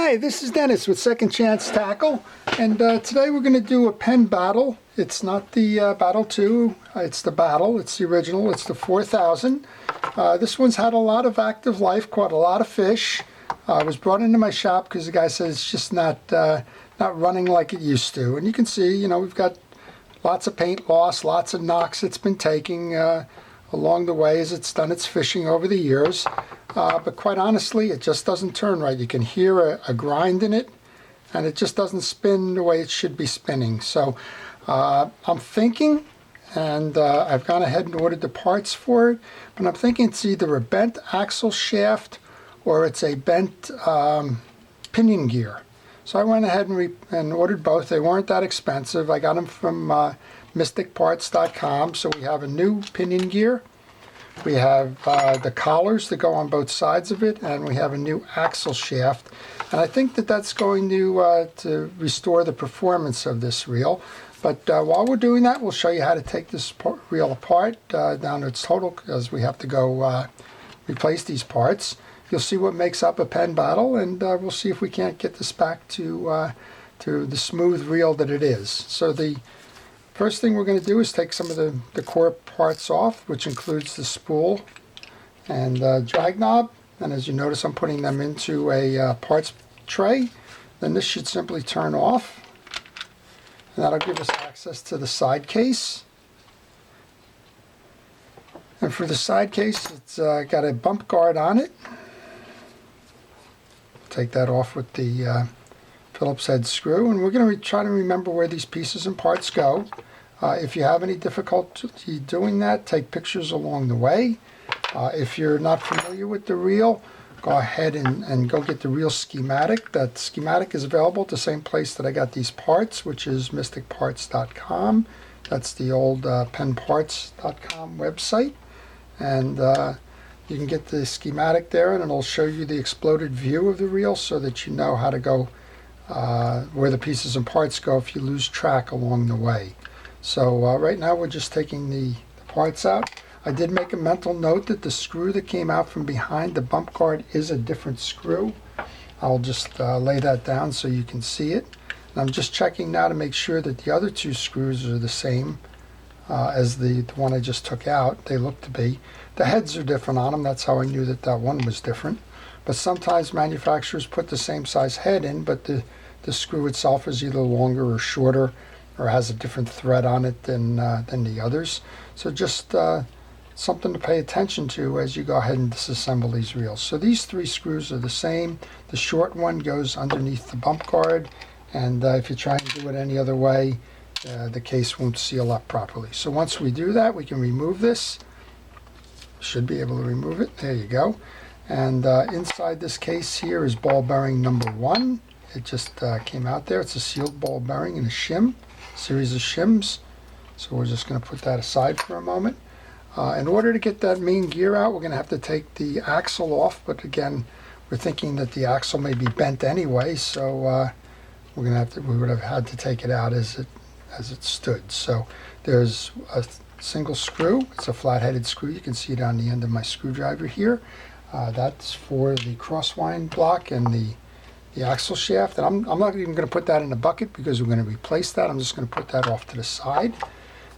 Hi, this is Dennis with Second Chance Tackle, and today we're going to do a Penn Battle. It's not the Battle 2, it's the Battle, it's the original, it's the 4000. This one's had a lot of active life, caught a lot of fish. It was brought into my shop because the guy says it's just not running like it used to. And you can see, you know, we've got lots of paint loss, lots of knocks it's been taking along the way as it's done its fishing over the years. But quite honestly, it just doesn't turn right. You can hear a grind in it, and it just doesn't spin the way it should be spinning. So I'm thinking, and I've gone ahead and ordered the parts for it, but I'm thinking it's either a bent axle shaft or it's a bent pinion gear. So I went ahead and ordered both. They weren't that expensive. I got them from mysticparts.com. So we have a new pinion gear. We have the collars that go on both sides of it, and we have a new axle shaft. And I think that that's going to restore the performance of this reel. But while we're doing that, we'll show you how to take this reel apart down to its total, because we have to go replace these parts. You'll see what makes up a Penn Battle, and we'll see if we can't get this back to the smooth reel that it is. So the first thing we're going to do is take some of the core parts off, which includes the spool and drag knob. And as you notice, I'm putting them into a parts tray. Then this should simply turn off, and that'll give us access to the side case. And for the side case, it's got a bump guard on it. Take that off with the Phillips head screw, and we're going to try to remember where these pieces and parts go. If you have any difficulty doing that, take pictures along the way. If you're not familiar with the reel, go ahead and go get the reel schematic. That schematic is available at the same place that I got these parts, which is mysticparts.com. That's the old pennparts.com website. And you can get the schematic there, and it'll show you the exploded view of the reel so that you know how to go where the pieces and parts go if you lose track along the way. So right now we're just taking the parts out. I did make a mental note that the screw that came out from behind the bump guard is a different screw. I'll just lay that down so you can see it. And I'm just checking now to make sure that the other two screws are the same as the one I just took out. They look to be. The heads are different on them. That's how I knew that that one was different. But sometimes manufacturers put the same size head in, but the screw itself is either longer or shorter, or has a different thread on it than the others. So just something to pay attention to as you go ahead and disassemble these reels. So these three screws are the same. The short one goes underneath the bump guard, and if you try and do it any other way, the case won't seal up properly. So once we do that, we can remove this. Should be able to remove it. There you go. And inside this case here is ball bearing number 1. It just came out there. It's a sealed ball bearing and a shim, series of shims. So we're just going to put that aside for a moment. In order to get that main gear out, we're going to have to take the axle off. But again, we're thinking that the axle may be bent anyway, so we would have had to take it out as it stood. So there's a single screw. It's a flat-headed screw. You can see it on the end of my screwdriver here. That's for the crosswind block and the axle shaft. And I'm not even going to put that in a bucket because we're going to replace that. I'm just going to put that off to the side.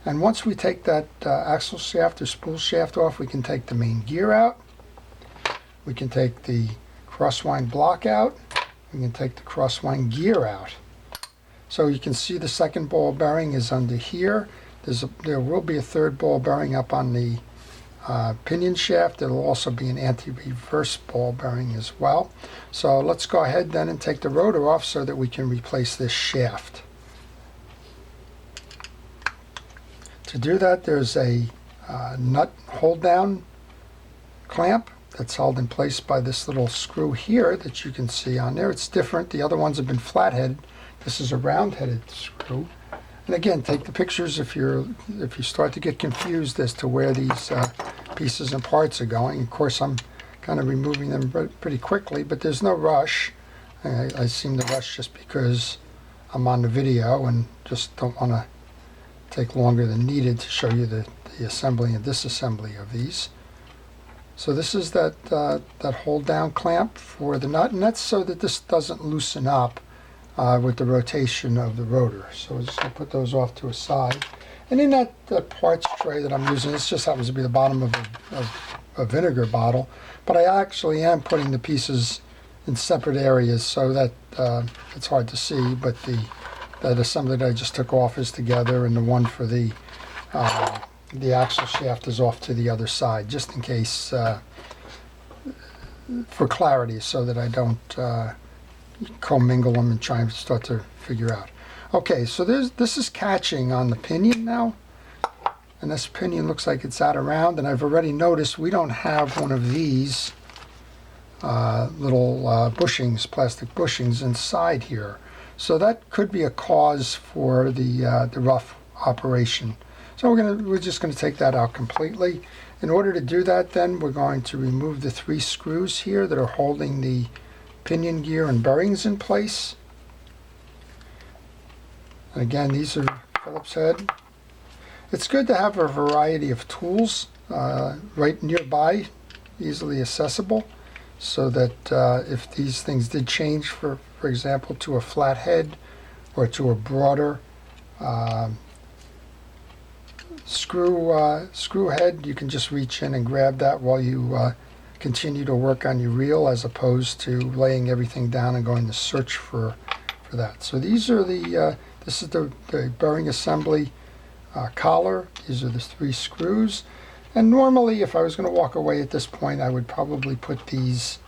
And once we take that axle shaft or spool shaft off, we can take the main gear out. We can take the crosswind block out. We can take the crosswind gear out. So you can see the second ball bearing is under here. There will be a third ball bearing up on the pinion shaft. There will also be an anti-reverse ball bearing as well. So let's go ahead then and take the rotor off so that we can replace this shaft. To do that, there's a nut hold down clamp that's held in place by this little screw here that you can see on there. It's different. The other ones have been flat-headed. This is a round-headed screw. And again, take the pictures if you start to get confused as to where these pieces and parts are going. Of course, I'm kind of removing them pretty quickly, but there's no rush. I seem to rush just because I'm on the video and just don't want to take longer than needed to show you the assembly and disassembly of these. So this is that hold down clamp for the nut, and that's so that this doesn't loosen up with the rotation of the rotor. So we're just going to put those off to a side. And in that parts tray that I'm using, this just happens to be the bottom of a vinegar bottle, but I actually am putting the pieces in separate areas so that it's hard to see, but that assembly that I just took off is together, and the one for the axle shaft is off to the other side, just in case, for clarity, so that I don't commingle them and try and start to figure out. Okay, so this is catching on the pinion now, and this pinion looks like it's out around, and I've already noticed we don't have one of these little bushings, plastic bushings inside here. So that could be a cause for the rough operation. So we're just going to take that out completely. In order to do that, then we're going to remove the 3 screws here that are holding the pinion gear and bearings in place. And again, these are Phillips head. It's good to have a variety of tools right nearby, easily accessible, so that if these things did change, for example, to a flat head or to a broader screw head, you can just reach in and grab that while you continue to work on your reel, as opposed to laying everything down and going to search for that. So these are this is the bearing assembly collar. These are the 3 screws. And normally, if I was going to walk away at this point, I would probably put these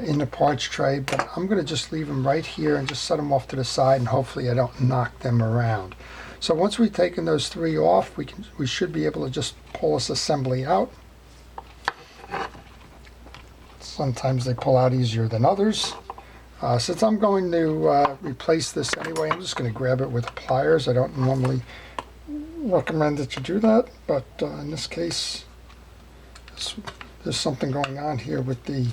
in the parts tray, but I'm going to just leave them right here and just set them off to the side, and hopefully I don't knock them around. So once we've taken those 3 off, we should be able to just pull this assembly out. Sometimes they pull out easier than others. Since I'm going to replace this anyway, I'm just going to grab it with pliers. I don't normally recommend that you do that, but in this case, there's something going on here with the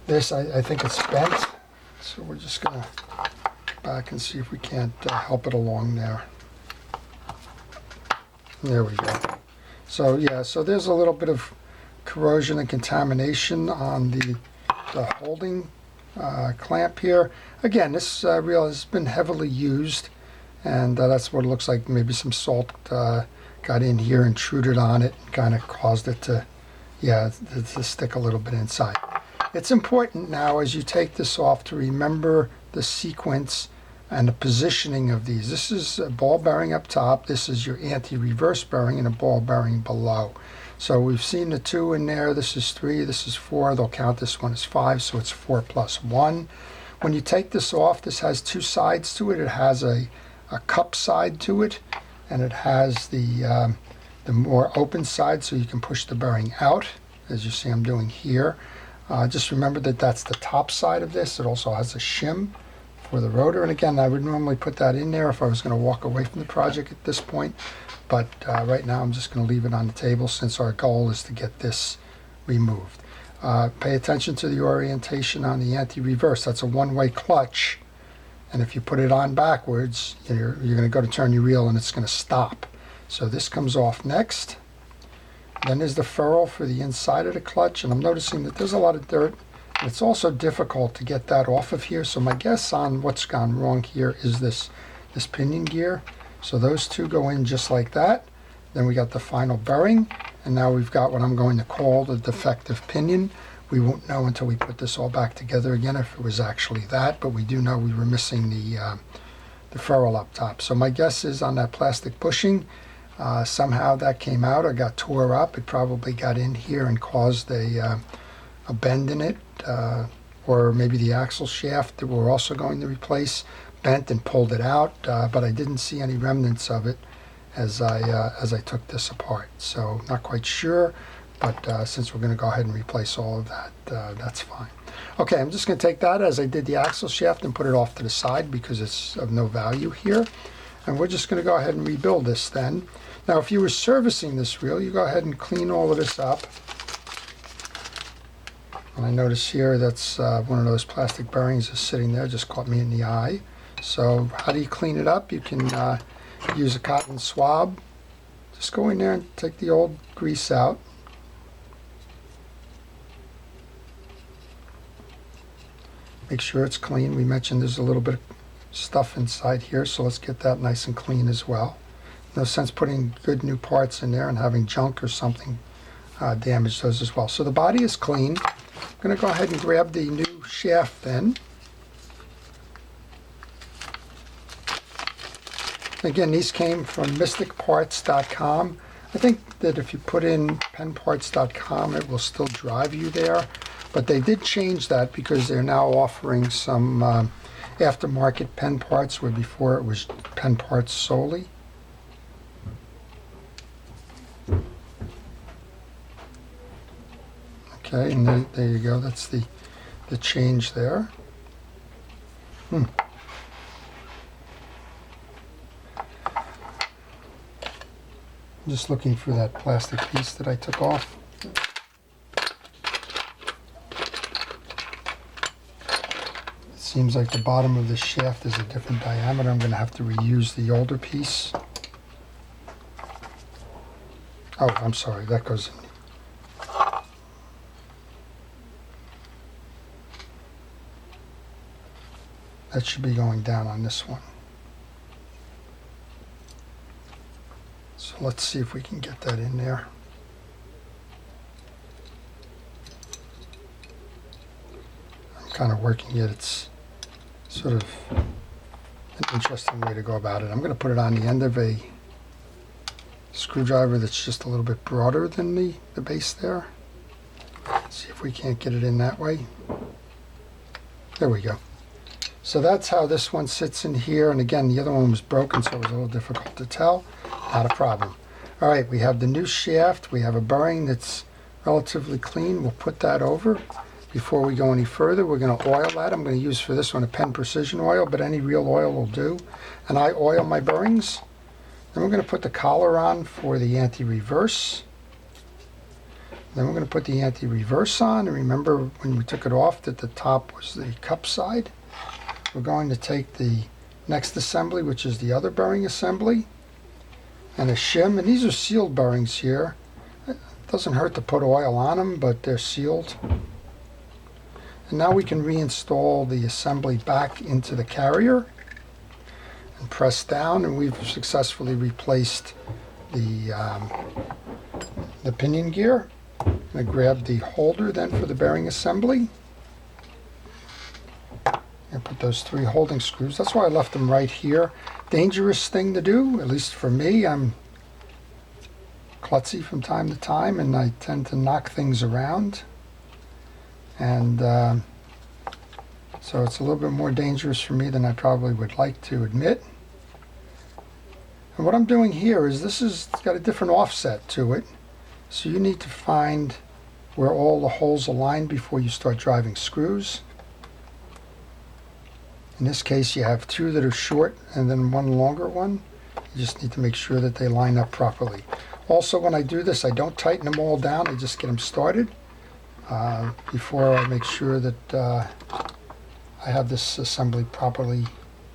this. I think it's bent, so we're just going to back and see if we can't help it along there. There we go. So yeah, so there's a little bit of corrosion and contamination on the holding clamp here. Again, this reel has been heavily used, and that's what it looks like. Maybe some salt got in here, intruded on it, and kind of caused it to stick a little bit inside. It's important now, as you take this off, to remember the sequence and the positioning of these. This is a ball bearing up top. This is your anti-reverse bearing, and a ball bearing below. So we've seen the 2 in there. This is 3, this is 4. They'll count this one as 5, so it's 4 plus 1. When you take this off, this has 2 sides to it. It has a cup side to it, and it has the more open side, so you can push the bearing out, as you see I'm doing here. Just remember that that's the top side of this. It also has a shim for the rotor, and again, I would normally put that in there if I was going to walk away from the project at this point, but right now I'm just going to leave it on the table, since our goal is to get this removed. Pay attention to the orientation on the anti-reverse. That's a one-way clutch, and if you put it on backwards, you're going to go to turn your reel and it's going to stop. So this comes off next. Then there's the ferrule for the inside of the clutch, and I'm noticing that there's a lot of dirt. And it's also difficult to get that off of here, so my guess on what's gone wrong here is this pinion gear. So those 2 go in just like that. Then we got the final bearing, and now we've got what I'm going to call the defective pinion. We won't know until we put this all back together again if it was actually that, but we do know we were missing the ferrule up top. So my guess is on that plastic bushing, somehow that came out or got tore up. It probably got in here and caused a bend in it, or maybe the axle shaft that we're also going to replace bent and pulled it out, but I didn't see any remnants of it as I took this apart. So not quite sure, but since we're going to go ahead and replace all of that, that's fine. Okay, I'm just going to take that as I did the axle shaft and put it off to the side because it's of no value here, and we're just going to go ahead and rebuild this then. Now, if you were servicing this reel, you go ahead and clean all of this up. And I notice here that's one of those plastic bearings is sitting there, just caught me in the eye. So how do you clean it up? You can use a cotton swab Just go in there and take the old grease out. Make sure it's clean. We mentioned there's a little bit of stuff inside here, so let's get that nice and clean as well. No sense putting good new parts in there and having junk or something damage those as well. So the body is clean. I'm going to go ahead and grab the new shaft then. Again, these came from mysticparts.com. I think that if you put in pennparts.com, it will still drive you there. But they did change that because they're now offering some aftermarket pen parts, where before it was pen parts solely. Okay, and there you go. That's the change there. Just looking for that plastic piece that I took off. It seems like the bottom of the shaft is a different diameter. I'm going to have to reuse the older piece. Oh, I'm sorry, that goes in. That should be going down on this one. So let's see if we can get that in there. I'm kind of working it. It's sort of an interesting way to go about it. I'm going to put it on the end of a screwdriver that's just a little bit broader than the base there. Let's see if we can't get it in that way. There we go. So that's how this one sits in here. And again, the other one was broken, so it was a little difficult to tell. Not a problem. All right, we have the new shaft. We have a bearing that's relatively clean. We'll put that over. Before we go any further, we're going to oil that. I'm going to use for this one a Penn Precision oil, but any real oil will do. And I oil my bearings. Then we're going to put the collar on for the anti-reverse. Then we're going to put the anti-reverse on. And remember when we took it off that the top was the cup side. We're going to take the next assembly, which is the other bearing assembly, and a shim. And these are sealed bearings here. It doesn't hurt to put oil on them, but they're sealed. And now we can reinstall the assembly back into the carrier and press down, and we've successfully replaced the pinion gear. I'm going to grab the holder then for the bearing assembly. And put those 3 holding screws. That's why I left them right here. Dangerous thing to do, at least for me. I'm klutzy from time to time, and I tend to knock things around. And so it's a little bit more dangerous for me than I probably would like to admit. And what I'm doing here is it's got a different offset to it. So you need to find where all the holes align before you start driving screws. In this case, you have 2 that are short and then 1 longer one. You just need to make sure that they line up properly. Also, when I do this, I don't tighten them all down. I just get them started before I make sure that I have this assembly properly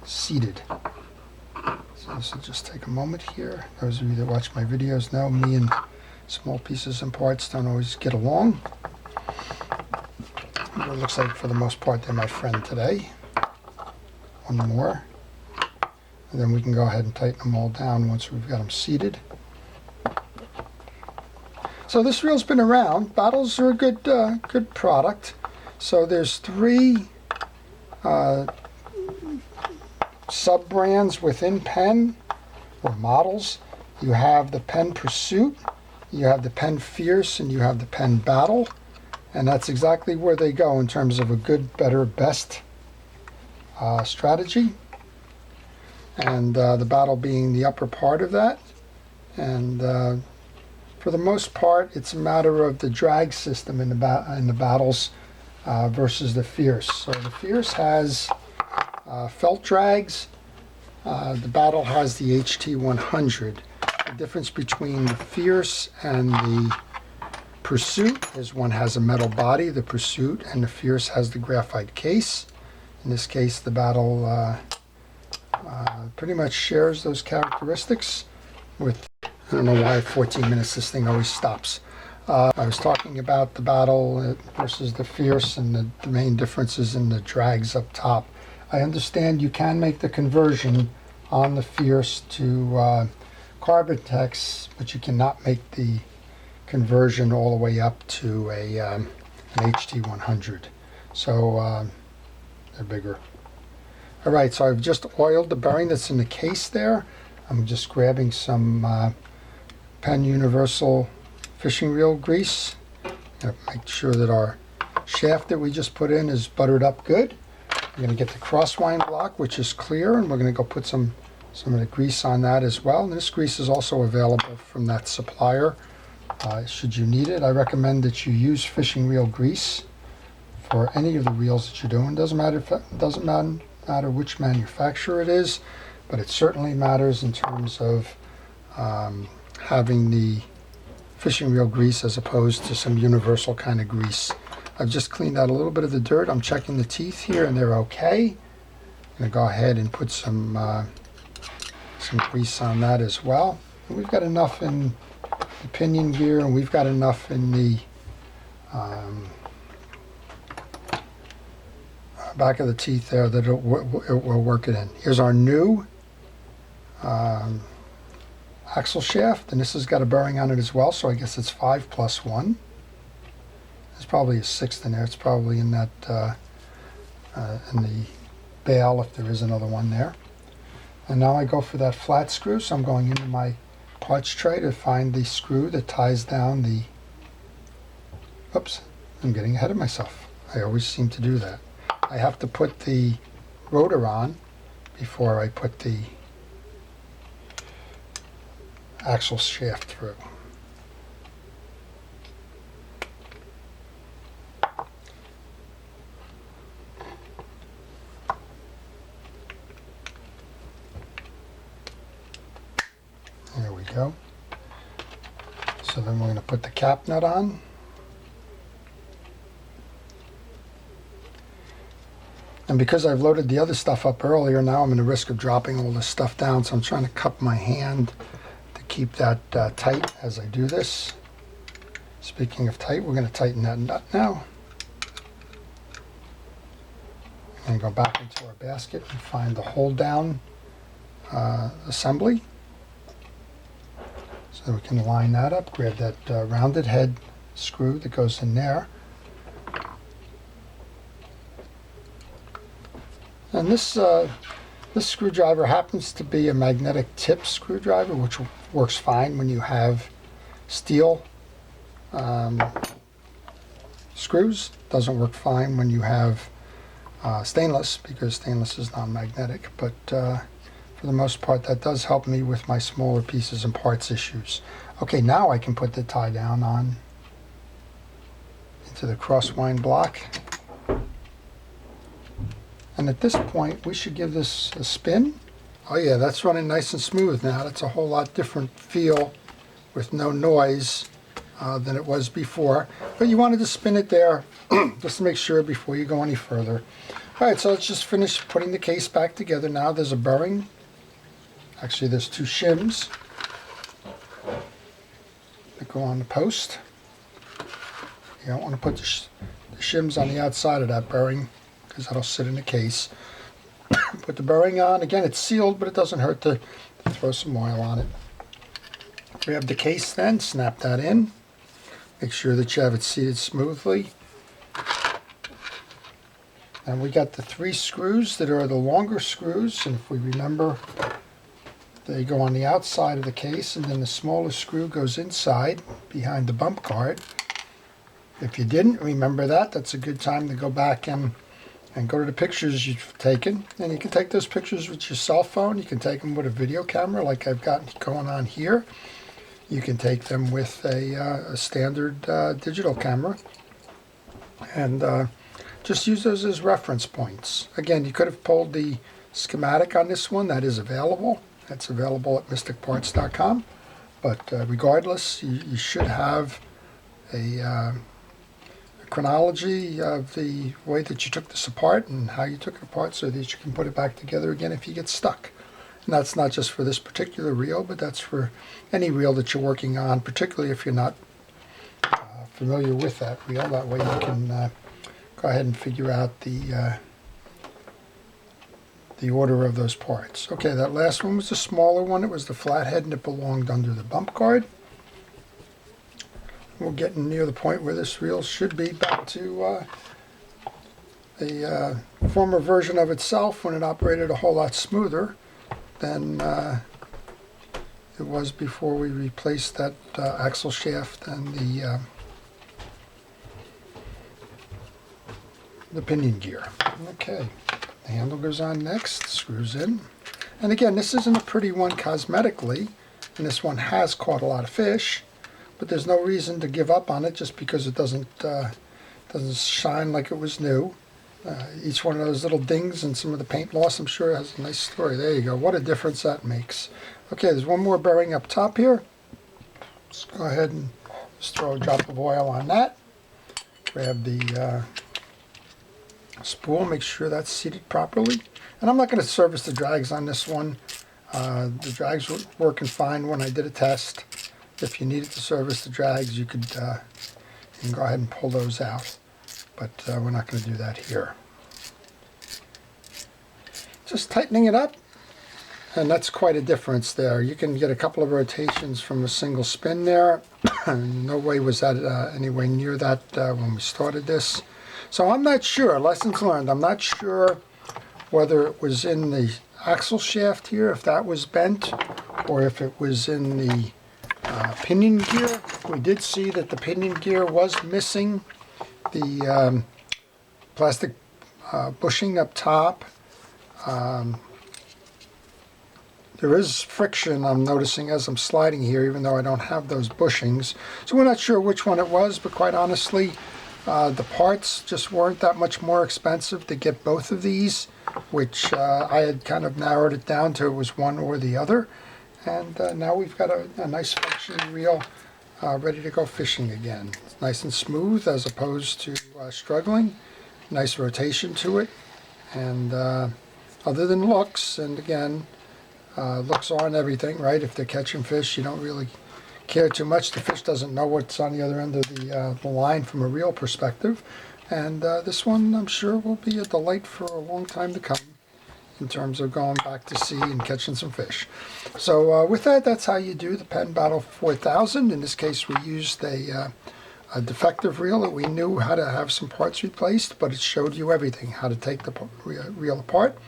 seated. So this will just take a moment here. Those of you that watch my videos know me and small pieces and parts don't always get along. But it looks like for the most part they're my friend today. One more, and then we can go ahead and tighten them all down once we've got them seated. So this reel's been around. Battles are a good product. So there's 3 sub-brands within Penn, or models. You have the Penn Pursuit, you have the Penn Fierce, and you have the Penn Battle. And that's exactly where they go in terms of a good, better, best strategy, and the Battle being the upper part of that. And for the most part, it's a matter of the drag system in the Battles versus the Fierce. So the Fierce has felt drags. The Battle has the HT100. The difference between the Fierce and the Pursuit is one has a metal body, the Pursuit, and the Fierce has the graphite case. In this case, the Battle pretty much shares those characteristics with I don't know why at 14 minutes this thing always stops. I was talking about the Battle versus the Fierce and the main differences in the drags up top. I understand you can make the conversion on the Fierce to Carbon-Tex, but you cannot make the conversion all the way up to an HT100. So they're bigger. All right, so I've just oiled the bearing that's in the case there. I'm just grabbing some Penn Universal fishing reel grease. Make sure that our shaft that we just put in is buttered up good. We're going to get the crosswind block, which is clear, and we're going to go put some of the grease on that as well. And this grease is also available from that supplier. Should you need it, I recommend that you use fishing reel grease for any of the reels that you're doing. Doesn't matter which manufacturer it is, but it certainly matters in terms of having the fishing reel grease as opposed to some universal kind of grease. I've just cleaned out a little bit of the dirt. I'm checking the teeth here and they're okay. I'm going to go ahead and put some grease on that as well. And we've got enough in the pinion gear, and we've got enough in the back of the teeth there that it will work it in. Here's our new axle shaft, and this has got a bearing on it as well, so I guess it's 5 plus 1. There's probably a 6th in there. It's probably in that in the bail if there is another one there. And now I go for that flat screw, so I'm going into my parts tray to find the screw that ties down the... Oops, I'm getting ahead of myself. I always seem to do that. I have to put the rotor on before I put the axle shaft through. There we go. So then we're going to put the cap nut on. And because I've loaded the other stuff up earlier, now I'm in the risk of dropping all this stuff down, so I'm trying to cup my hand to keep that tight as I do this. Speaking of tight, we're going to tighten that nut now. And go back into our basket and find the hold down assembly. So we can line that up, grab that rounded head screw that goes in there. And this screwdriver happens to be a magnetic tip screwdriver, which works fine when you have steel screws. Doesn't work fine when you have stainless, because stainless is non-magnetic. But for the most part, that does help me with my smaller pieces and parts issues. Okay, now I can put the tie down on into the crosswind block. And at this point, we should give this a spin. Oh yeah, that's running nice and smooth now. That's a whole lot different feel with no noise than it was before. But you wanted to spin it there just to make sure before you go any further. All right, so let's just finish putting the case back together now. There's a bearing. Actually, there's 2 shims that go on the post. You don't want to put the shims on the outside of that bearing, because that'll sit in the case. Put the bearing on. Again, it's sealed, but it doesn't hurt to throw some oil on it. Grab the case then, snap that in. Make sure that you have it seated smoothly. And we got the 3 screws that are the longer screws, and if we remember, they go on the outside of the case, and then the smaller screw goes inside behind the bump guard. If you didn't remember that, that's a good time to go back and go to the pictures you've taken. And you can take those pictures with your cell phone. You can take them with a video camera like I've got going on here. You can take them with a standard digital camera. And just use those as reference points. Again, you could have pulled the schematic on this one. That is available. That's available at mysticparts.com. But regardless, you should have a chronology of the way that you took this apart and how you took it apart, so that you can put it back together again if you get stuck. And that's not just for this particular reel, but that's for any reel that you're working on, particularly if you're not familiar with that reel. That way you can go ahead and figure out the order of those parts. Okay, that last one was the smaller one. It was the flathead and it belonged under the bump guard. We're getting near the point where this reel should be back to a former version of itself when it operated a whole lot smoother than it was before we replaced that axle shaft and the pinion gear. Okay, the handle goes on next, screws in. And again, this isn't a pretty one cosmetically, and this one has caught a lot of fish, but there's no reason to give up on it just because it doesn't shine like it was new. Each one of those little dings and some of the paint loss, I'm sure, has a nice story. There you go. What a difference that makes. Okay, there's one more bearing up top here. Let's go ahead and just throw a drop of oil on that. Grab the spool, make sure that's seated properly. And I'm not going to service the drags on this one. The drags were working fine when I did a test. If you needed to service the drags, you can go ahead and pull those out. But we're not going to do that here. Just tightening it up, and that's quite a difference there. You can get a couple of rotations from a single spin there. No way was that anywhere near that when we started this. So I'm not sure, lessons learned, I'm not sure whether it was in the axle shaft here, if that was bent, or if it was in the pinion gear. We did see that the pinion gear was missing the plastic bushing up top. There is friction I'm noticing as I'm sliding here, even though I don't have those bushings. So we're not sure which one it was, but quite honestly, the parts just weren't that much more expensive to get both of these, which I had kind of narrowed it down to it was one or the other. And now we've got a nice functioning reel ready to go fishing again. It's nice and smooth as opposed to struggling. Nice rotation to it. And other than looks, and again, looks aren't everything, right? If they're catching fish, you don't really care too much. The fish doesn't know what's on the other end of the line from a reel perspective. And this one, I'm sure, will be a delight for a long time to come in terms of going back to sea and catching some fish. So with that, that's how you do the Penn Battle 4000. In this case, we used a defective reel that we knew how to have some parts replaced, but it showed you everything, how to take the reel apart,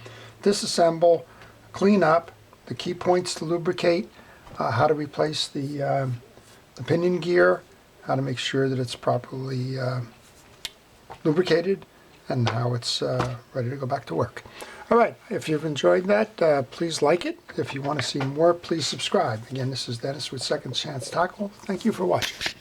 disassemble, clean up, the key points to lubricate, how to replace the pinion gear, how to make sure that it's properly lubricated, and how it's ready to go back to work. All right, if you've enjoyed that, please like it. If you want to see more, please subscribe. Again, this is Dennis with Second Chance Tackle. Thank you for watching.